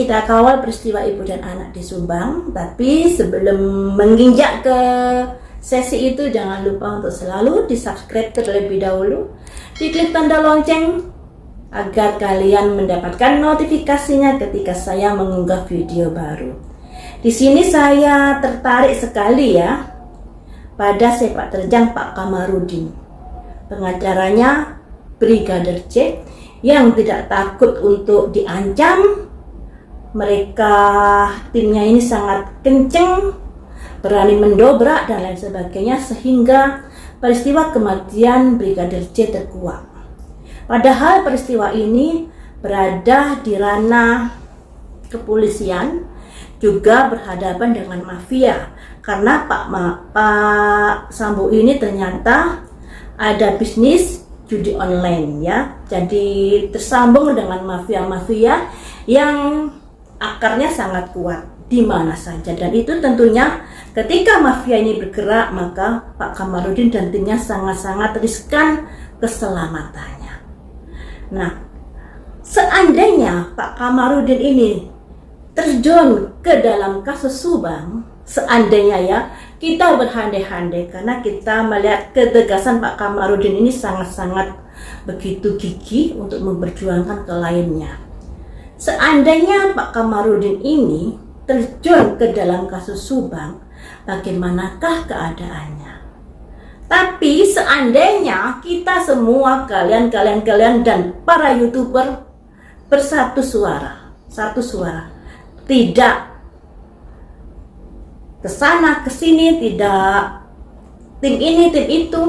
kita kawal peristiwa ibu dan anak di Subang. Tapi sebelum menginjak ke sesi itu, jangan lupa untuk selalu di-subscribe terlebih dahulu, diklik tanda lonceng agar kalian mendapatkan notifikasinya ketika saya mengunggah video baru. Di sini saya tertarik sekali ya pada sepak terjang Pak Kamarudin, pengacaranya Brigadir J, yang tidak takut untuk diancam. Mereka timnya ini sangat kenceng, berani mendobrak dan lain sebagainya, sehingga peristiwa kematian Brigadir J terkuak. Padahal peristiwa ini berada di ranah kepolisian, juga berhadapan dengan mafia, karena Pak Sambo ini ternyata ada bisnis judi online ya. Jadi tersambung dengan mafia-mafia yang akarnya sangat kuat di mana saja, dan itu tentunya ketika mafia ini bergerak, maka Pak Kamarudin dan timnya sangat-sangat riskan keselamatannya. Nah, seandainya Pak Kamarudin ini terjun ke dalam kasus Subang, seandainya ya, kita berhandai-handai karena kita melihat ketegasan Pak Kamarudin ini sangat-sangat begitu gigih untuk memperjuangkan kliennya. Seandainya Pak Kamarudin ini terjun ke dalam kasus Subang, bagaimanakah keadaannya? Tapi seandainya kita semua, kalian dan para YouTuber bersatu suara, satu suara, tidak kesana kesini, tidak tim ini tim itu,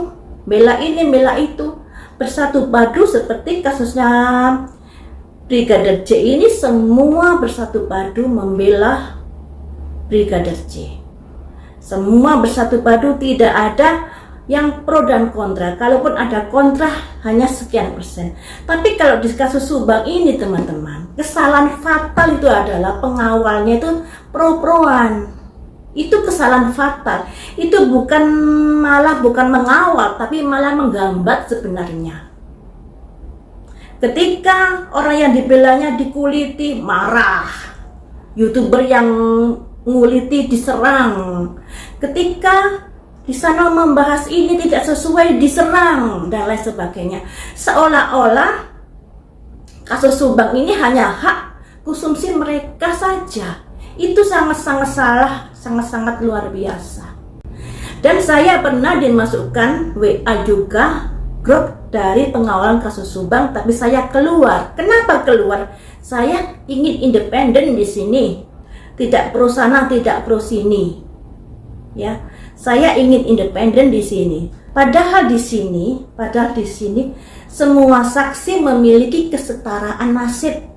bela ini bela itu, bersatu padu seperti kasusnya Brigadir J ini, semua bersatu padu membela Brigadir J. Semua bersatu padu, tidak ada yang pro dan kontra. Kalaupun ada kontra, hanya sekian persen. Tapi kalau di kasus Subang ini teman-teman, kesalahan fatal itu adalah pengawalnya itu pro-proan. Itu kesalahan fatal. Itu bukan mengawal, tapi malah menggambat sebenarnya. Ketika orang yang dibelanya dikuliti, marah. YouTuber yang nguliti diserang. Ketika di sana membahas ini tidak sesuai, diserang dan lain sebagainya. Seolah-olah kasus Subang ini hanya hak konsumsi mereka saja. Itu sangat-sangat salah, sangat-sangat luar biasa. Dan saya pernah dimasukkan WA juga, grup dari pengawalan kasus Subang, tapi saya keluar. Kenapa keluar? Saya ingin independen di sini, tidak pro sana, tidak pro sini. Ya, saya ingin independen di sini. Padahal di sini semua saksi memiliki kesetaraan nasib.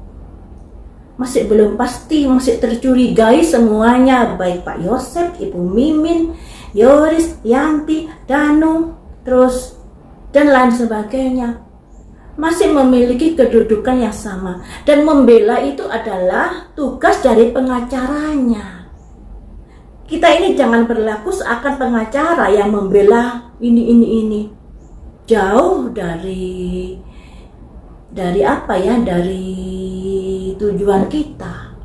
Masih belum pasti, masih tercurigai semuanya, baik Pak Yosep, Ibu Mimin, Yoris, Yanti, Danu, terus dan lain sebagainya, masih memiliki kedudukan yang sama, dan membela itu adalah tugas dari pengacaranya. Kita ini jangan berlaku seakan pengacara yang membela ini. Jauh dari apa ya, dari tujuan kita.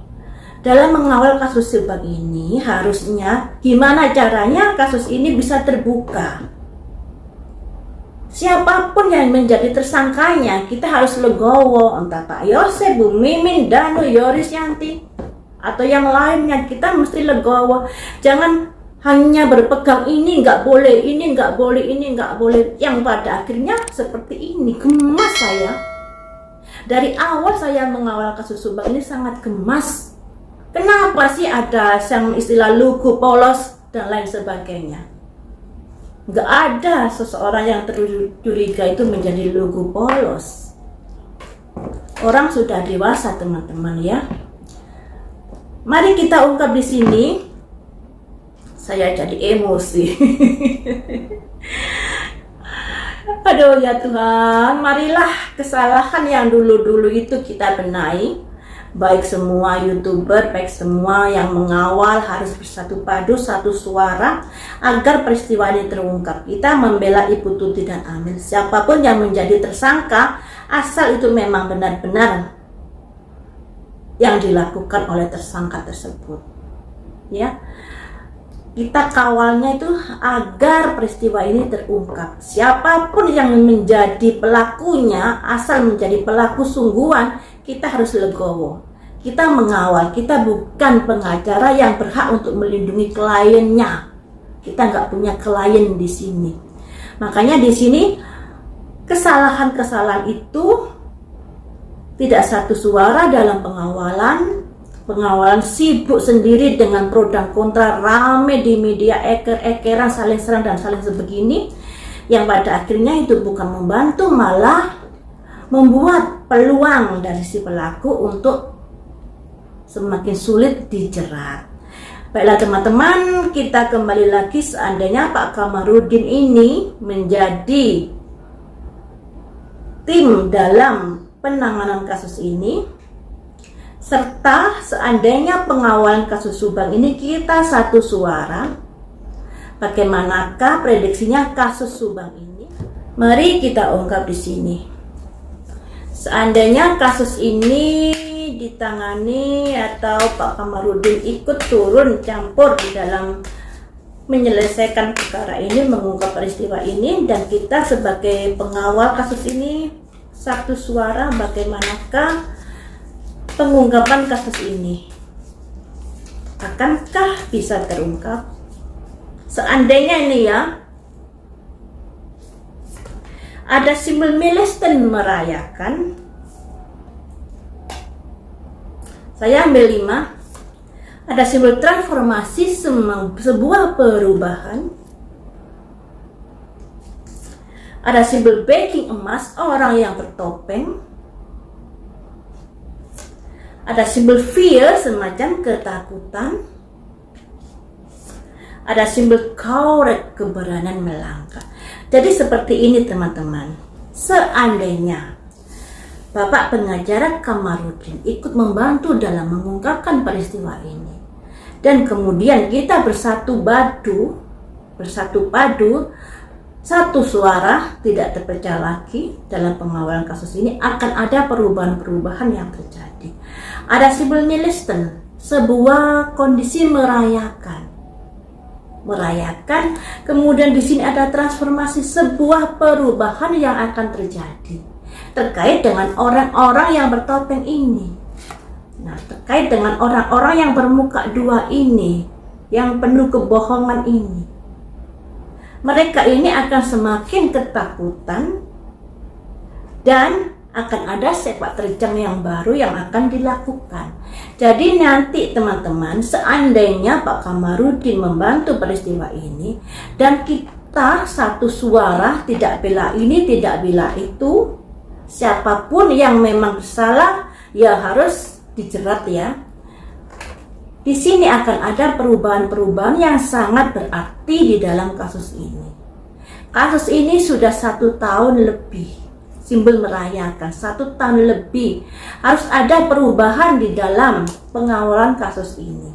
Dalam mengawal kasus Subang ini, harusnya gimana caranya kasus ini bisa terbuka. Siapapun yang menjadi tersangkanya, kita harus legowo, entah Pak Yosep, Bu Mimin, Danu, Yoris, Yanti, atau yang lainnya, kita mesti legowo. Jangan hanya berpegang ini nggak boleh, ini nggak boleh, ini nggak boleh, yang pada akhirnya seperti ini. Gemas saya. Dari awal saya mengawal kasus Subang ini sangat gemas. Kenapa sih ada yang istilah lugu, polos, dan lain sebagainya? Nggak ada seseorang yang tercuriga itu menjadi lugu, polos. Orang sudah dewasa teman-teman ya. Mari kita ungkap di sini. Saya jadi emosi. Aduh ya Tuhan, marilah kesalahan yang dulu-dulu itu kita benahi. Baik semua YouTuber, baik semua yang mengawal harus bersatu padu, satu suara agar peristiwa ini terungkap. Kita membela Ibu Tuti dan Amel. Siapapun yang menjadi tersangka, asal itu memang benar-benar yang dilakukan oleh tersangka tersebut. Ya, kita kawalnya itu agar peristiwa ini terungkap. Siapapun yang menjadi pelakunya, asal menjadi pelaku sungguhan, kita harus legowo. Kita mengawal, kita bukan pengacara yang berhak untuk melindungi kliennya. Kita nggak punya klien di sini. Makanya di sini kesalahan-kesalahan itu tidak satu suara dalam pengawalan. Pengawalan sibuk sendiri dengan pro dan kontra, rame di media, eker-ekeran, saling serang dan saling sebegini, yang pada akhirnya itu bukan membantu, malah membuat peluang dari si pelaku untuk semakin sulit dijerat. Baiklah teman-teman, kita kembali lagi. Seandainya Pak Kamarudin ini menjadi tim dalam penanganan kasus ini, serta seandainya pengawalan kasus Subang ini kita satu suara, bagaimanakah prediksinya kasus Subang ini? Mari kita ungkap di sini. Seandainya kasus ini ditangani atau Pak Kamarudin ikut turun campur di dalam menyelesaikan perkara ini, mengungkap peristiwa ini, dan kita sebagai pengawal kasus ini satu suara, bagaimanakah pengungkapan kasus ini? Akankah bisa terungkap? Seandainya ini ya, ada simbol milestone merayakan, saya ambil 5, ada simbol transformasi, sebuah perubahan, ada simbol backing emas, orang yang bertopeng, ada simbol fear, semacam ketakutan, ada simbol courage, keberanian melangkah. Jadi seperti ini teman-teman. Seandainya Bapak pengacara Kamarudin ikut membantu dalam mengungkapkan peristiwa ini, dan kemudian kita bersatu padu, satu suara, tidak terpecah lagi dalam pengawalan kasus ini, akan ada perubahan-perubahan yang terjadi. Ada simbol milestone, sebuah kondisi merayakan, kemudian di sini ada transformasi, sebuah perubahan yang akan terjadi terkait dengan orang-orang yang bertopeng ini. Nah, terkait dengan orang-orang yang bermuka dua ini, yang penuh kebohongan ini, mereka ini akan semakin ketakutan dan akan ada sepak terjang yang baru yang akan dilakukan. Jadi nanti teman-teman, seandainya Pak Kamarudin membantu peristiwa ini dan kita satu suara, tidak bela ini, tidak bela itu, siapapun yang memang bersalah ya harus dijerat ya. Di sini akan ada perubahan-perubahan yang sangat berarti di dalam kasus ini. Kasus ini sudah 1 tahun lebih, simbol merayakan 1 tahun lebih. Harus ada perubahan di dalam pengawalan kasus ini.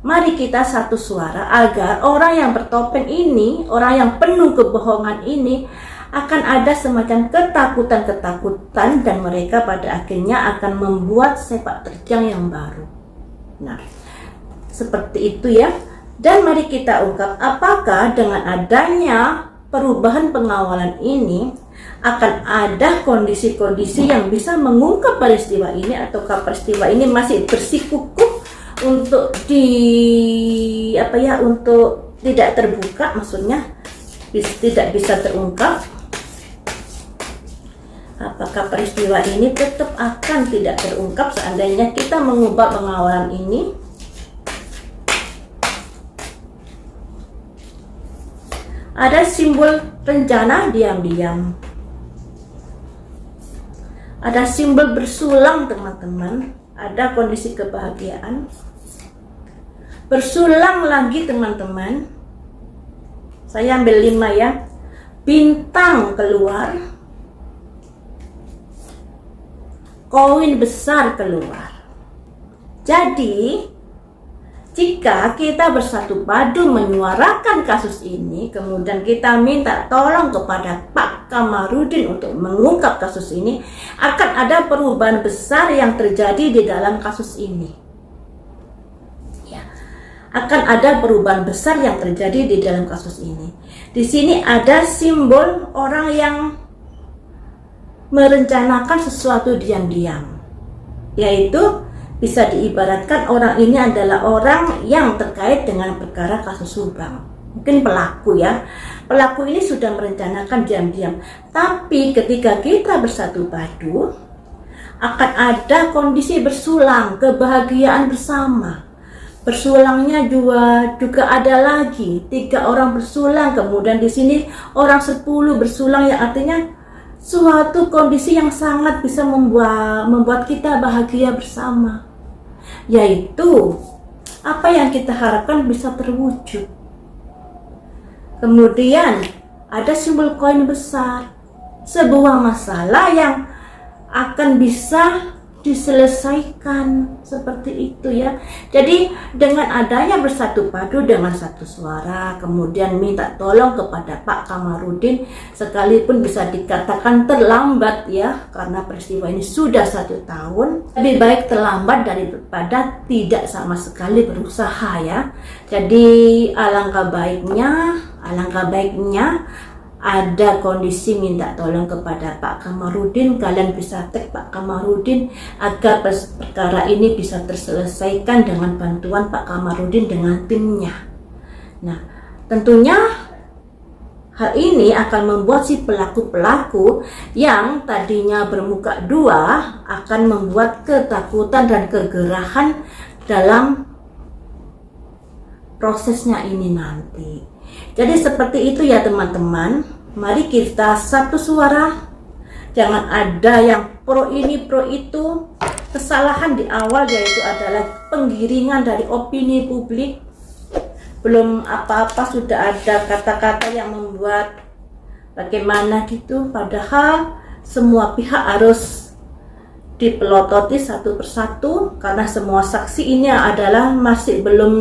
Mari kita satu suara agar orang yang bertopeng ini, orang yang penuh kebohongan ini, akan ada semacam ketakutan-ketakutan dan mereka pada akhirnya akan membuat sepak terjang yang baru. Nah, seperti itu ya. Dan mari kita ungkap apakah dengan adanya perubahan pengawalan ini akan ada kondisi-kondisi yang bisa mengungkap peristiwa ini, ataukah peristiwa ini masih bersikukuh untuk untuk tidak terbuka, maksudnya tidak bisa terungkap. Apakah peristiwa ini tetap akan tidak terungkap seandainya kita mengubah pengawalan ini? Ada simbol rencana diam-diam. Ada simbol bersulang teman-teman. Ada kondisi kebahagiaan. Bersulang lagi teman-teman. Saya ambil 5 ya. Bintang keluar. Koin besar keluar. Jadi, jika kita bersatu padu menyuarakan kasus ini, kemudian kita minta tolong kepada Pak Kamarudin untuk mengungkap kasus ini, akan ada perubahan besar yang terjadi di dalam kasus ini. Ya, akan ada perubahan besar yang terjadi di dalam kasus ini. Di sini ada simbol orang yang merencanakan sesuatu diam-diam, yaitu bisa diibaratkan orang ini adalah orang yang terkait dengan perkara kasus Subang. Mungkin pelaku ya. Pelaku ini sudah merencanakan diam-diam. Tapi ketika kita bersatu padu, akan ada kondisi bersulang, kebahagiaan bersama. Bersulangnya juga ada lagi 3 orang bersulang, kemudian di sini orang 10 bersulang, yang artinya suatu kondisi yang sangat bisa membuat kita bahagia bersama. Yaitu apa yang kita harapkan bisa terwujud. Kemudian ada simbol koin besar, sebuah masalah yang akan bisa diselesaikan, seperti itu ya. Jadi dengan adanya bersatu padu dengan satu suara, kemudian minta tolong kepada Pak Kamarudin, sekalipun bisa dikatakan terlambat ya, karena peristiwa ini sudah 1 tahun, lebih baik terlambat daripada tidak sama sekali berusaha ya. Jadi alangkah baiknya ada kondisi minta tolong kepada Pak Kamarudin. Kalian bisa tag Pak Kamarudin agar perkara ini bisa terselesaikan dengan bantuan Pak Kamarudin dengan timnya. Nah, tentunya hal ini akan membuat si pelaku-pelaku yang tadinya bermuka 2 akan membuat ketakutan dan kegerahan dalam prosesnya ini nanti. Jadi seperti itu ya teman-teman. Mari kita satu suara. Jangan ada yang pro ini pro itu. Kesalahan di awal yaitu adalah penggiringan dari opini publik. Belum apa-apa sudah ada kata-kata yang membuat bagaimana gitu. Padahal semua pihak harus dipelototi satu persatu, karena semua saksi ini adalah masih belum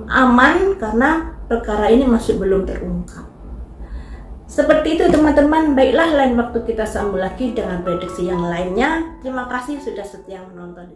aman, karena perkara ini masih belum terungkap. Seperti itu teman-teman. Baiklah, lain waktu kita sambung lagi dengan prediksi yang lainnya. Terima kasih sudah setia menonton.